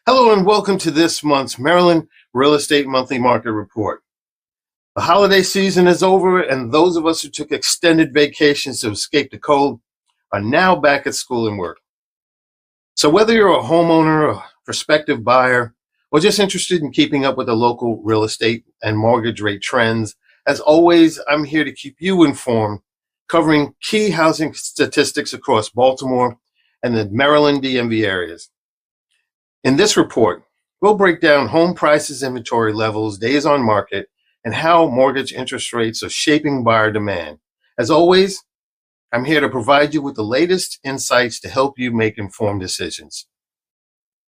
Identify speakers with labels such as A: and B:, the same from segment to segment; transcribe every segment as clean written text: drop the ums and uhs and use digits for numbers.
A: Hello and welcome to this month's Maryland Real Estate Monthly Market Report. The holiday season is over, and those of us who took extended vacations to escape the cold are now back at school and work. So whether you're a homeowner, a prospective buyer, or just interested in keeping up with the local real estate and mortgage rate trends, as always, I'm here to keep you informed, covering key housing statistics across Baltimore and the Maryland DMV areas. In this report, we'll break down home prices, inventory levels, days on market, and how mortgage interest rates are shaping buyer demand. As always, I'm here to provide you with the latest insights to help you make informed decisions.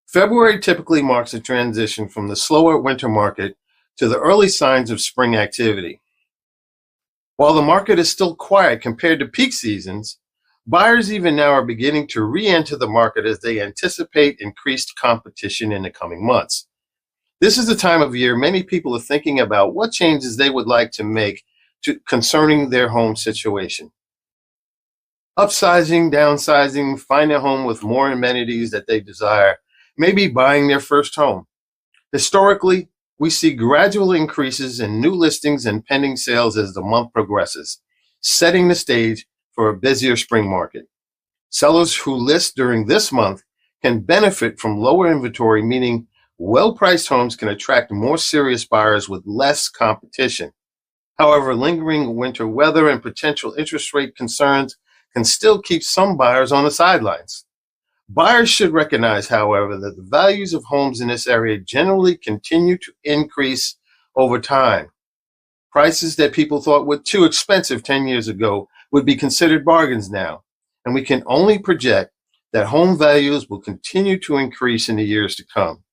A: February typically marks a transition from the slower winter market to the early signs of spring activity. While the market is still quiet compared to peak seasons, buyers even now are beginning to re-enter the market as they anticipate increased competition in the coming months. This is the time of year many people are thinking about what changes they would like to make concerning their home situation. Upsizing, downsizing, finding a home with more amenities that they desire, maybe buying their first home. Historically, we see gradual increases in new listings and pending sales as the month progresses, setting the stage for a busier spring market. Sellers who list during this month can benefit from lower inventory, meaning well-priced homes can attract more serious buyers with less competition. However, lingering winter weather and potential interest rate concerns can still keep some buyers on the sidelines. Buyers should recognize, however, that the values of homes in this area generally continue to increase over time. Prices that people thought were too expensive 10 years ago would be considered bargains now, and we can only project that home values will continue to increase in the years to come.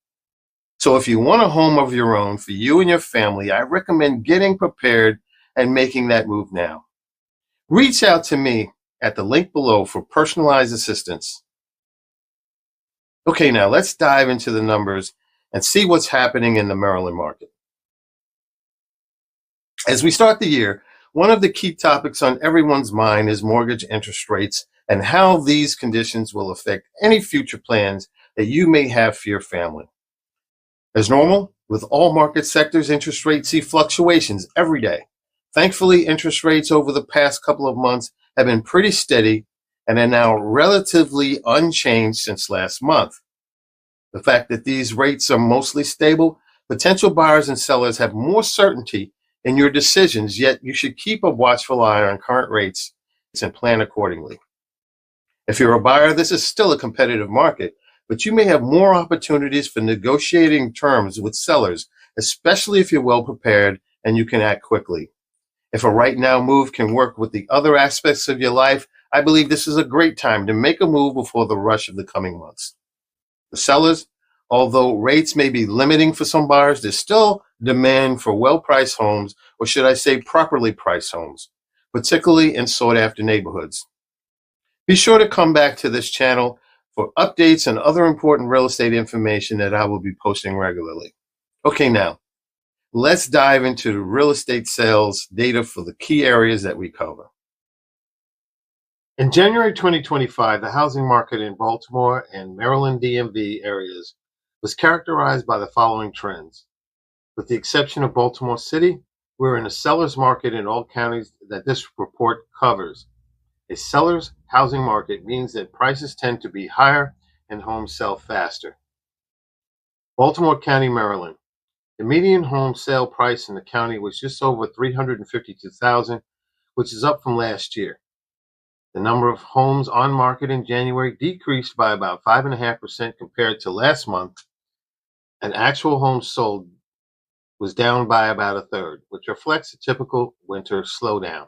A: So if you want a home of your own for you and your family, I recommend getting prepared and making that move now. Reach out to me at the link below for personalized assistance. Okay, now let's dive into the numbers and see what's happening in the Maryland market. As we start the year, one of the key topics on everyone's mind is mortgage interest rates and how these conditions will affect any future plans that you may have for your family. As normal, with all market sectors, interest rates see fluctuations every day. Thankfully, interest rates over the past couple of months have been pretty steady and are now relatively unchanged since last month. The fact that these rates are mostly stable, potential buyers and sellers have more certainty in your decisions, yet you should keep a watchful eye on current rates and plan accordingly. If you're a buyer, this is still a competitive market, but you may have more opportunities for negotiating terms with sellers, especially if you're well prepared and you can act quickly. If a right now move can work with the other aspects of your life, I believe this is a great time to make a move before the rush of the coming months. The sellers, although rates may be limiting for some buyers, there's still demand for well-priced homes, or should I say properly priced homes, particularly in sought-after neighborhoods. Be sure to come back to this channel for updates and other important real estate information that I will be posting regularly. Okay, now, let's dive into the real estate sales data for the key areas that we cover. In January 2025, the housing market in Baltimore and Maryland DMV areas was characterized by the following trends. With the exception of Baltimore City, we're in a seller's market in all counties that this report covers. A seller's housing market means that prices tend to be higher and homes sell faster. Baltimore County, Maryland. The median home sale price in the county was just over $352,000, which is up from last year. The number of homes on market in January decreased by about 5.5% compared to last month, and actual homes sold was down by about a third, which reflects a typical winter slowdown.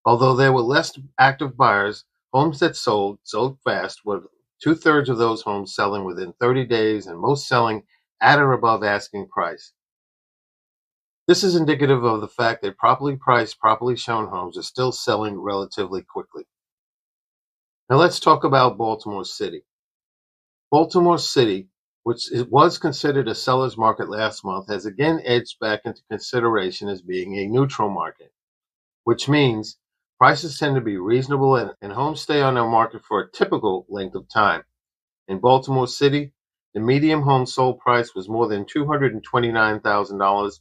A: Although there were less active buyers, homes that sold fast, with 2/3 of those homes selling within 30 days and most selling at or above asking price. This is indicative of the fact that properly priced, properly shown homes are still selling relatively quickly. Now let's talk about Baltimore City. Baltimore City, which was considered a seller's market last month, has again edged back into consideration as being a neutral market, which means prices tend to be reasonable and homes stay on their market for a typical length of time. In Baltimore City, The median home sold price was more than $229,000,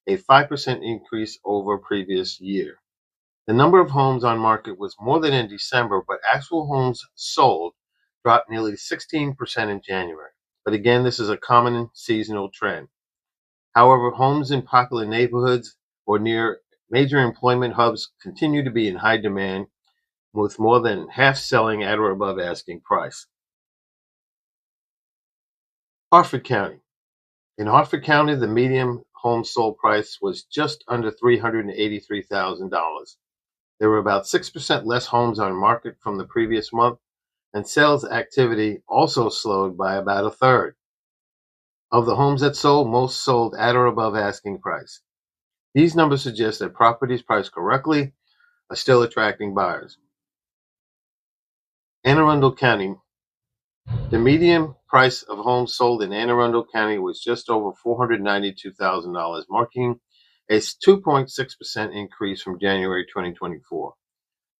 A: a 5% increase over previous year. The number of homes on market was more than in December, but actual homes sold dropped nearly 16% in January. But again, this is a common seasonal trend. However, homes in popular neighborhoods or near major employment hubs continue to be in high demand, with more than half selling at or above asking price. Hartford County. In Hartford County, the median home sold price was just under $383,000. There were about 6% less homes on market from the previous month, and sales activity also slowed by about a third. Of the homes that sold, most sold at or above asking price. These numbers suggest that properties priced correctly are still attracting buyers. Anne Arundel County. The median price of homes sold in Anne Arundel County was just over $492,000, marking a 2.6% increase from January 2024.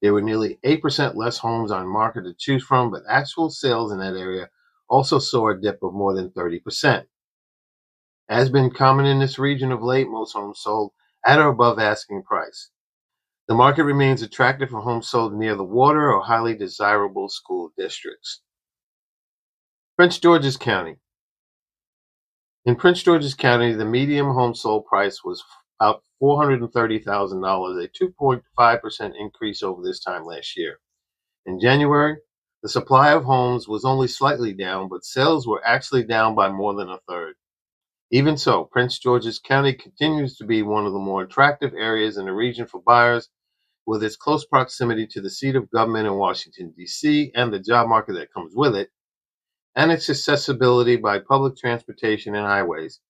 A: There were nearly 8% less homes on market to choose from, but actual sales in that area also saw a dip of more than 30%. As has been common in this region of late, most homes sold at or above asking price. The market remains attractive for homes sold near the water or highly desirable school districts. Prince George's County. In Prince George's County, the median home sold price was about $430,000, a 2.5% increase over this time last year. In January, the supply of homes was only slightly down, but sales were actually down by more than a third. Even so, Prince George's County continues to be one of the more attractive areas in the region for buyers, with its close proximity to the seat of government in Washington, D.C., and the job market that comes with it, and its accessibility by public transportation and highways.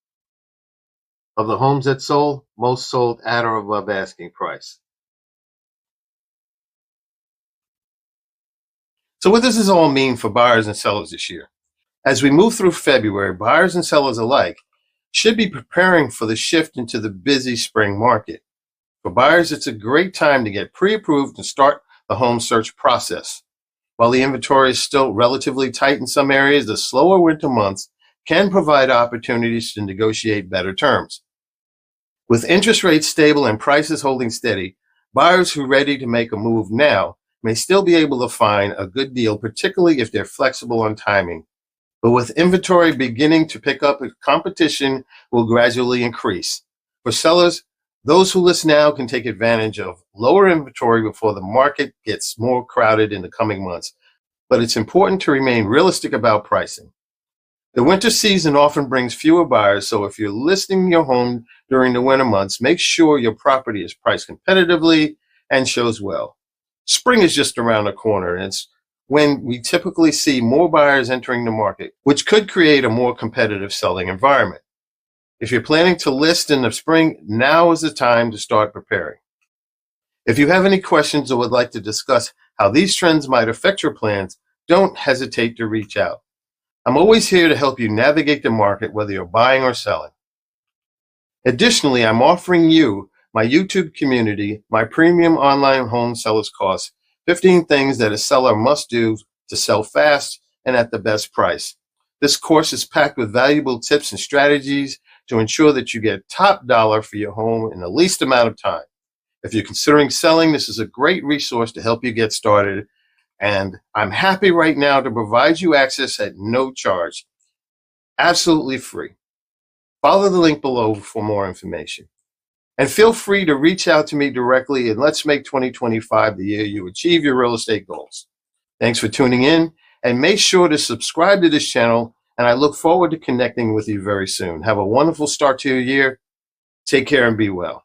A: Of the homes that sold, most sold at or above asking price. So what does this all mean for buyers and sellers this year? As we move through February, buyers and sellers alike should be preparing for the shift into the busy spring market. For buyers, it's a great time to get pre-approved and start the home search process. While the inventory is still relatively tight in some areas, the slower winter months can provide opportunities to negotiate better terms. With interest rates stable and prices holding steady, buyers who are ready to make a move now may still be able to find a good deal, particularly if they're flexible on timing. But with inventory beginning to pick up, competition will gradually increase. For sellers, those who list now can take advantage of lower inventory before the market gets more crowded in the coming months. But it's important to remain realistic about pricing. The winter season often brings fewer buyers, so if you're listing your home during the winter months, make sure your property is priced competitively and shows well. Spring is just around the corner, and it's when we typically see more buyers entering the market, which could create a more competitive selling environment. If you're planning to list in the spring, now is the time to start preparing. If you have any questions or would like to discuss how these trends might affect your plans, don't hesitate to reach out. I'm always here to help you navigate the market, whether you're buying or selling. Additionally, I'm offering you my YouTube community, my premium online home sellers course, 15 things that a seller must do to sell fast and at the best price. This course is packed with valuable tips and strategies to ensure that you get top dollar for your home in the least amount of time. If you're considering selling, this is a great resource to help you get started, and I'm happy right now to provide you access at no charge, absolutely free. Follow the link below for more information. And feel free to reach out to me directly, and let's make 2025 the year you achieve your real estate goals. Thanks for tuning in, and make sure to subscribe to this channel, and I look forward to connecting with you very soon. Have a wonderful start to your year. Take care and be well.